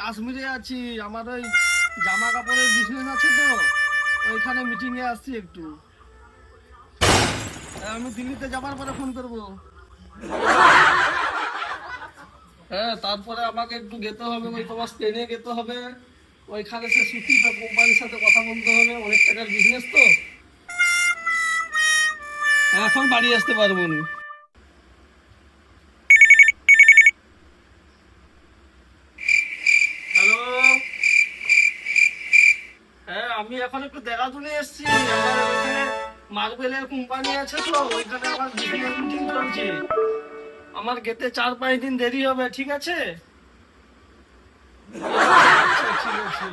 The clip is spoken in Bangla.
কাশ্মীরে আছি, আমার ওই জামা কাপড়ের বিজনেস আছে তো, ওইখানে মিটিং এ আসছি একটু। আমি দিল্লিতে যাবার পরে ফোন করব। হ্যাঁ, তারপরে আমাকে একটু যেতে হবে, ওই তোমার স্পেনে যেতে হবে। ওইখানে সে সুতি কোম্পানির সাথে কথা বলতে হবে, অনেক টাকার বিজনেস তো। এখন বাড়ি আসতে পারবো না। হ্যালো। হ্যাঁ, আমি এখন একটু দেরাদুনে এসেছি। আমার ওইখানে মার্বেলের কোম্পানি আছে তো, ওইখানে আমার বিজনেস মিটিং চলছে। আমার যেতে 4-5 দিন দেরি হবে, ঠিক আছে? আচ্ছা, ঠিক আছে।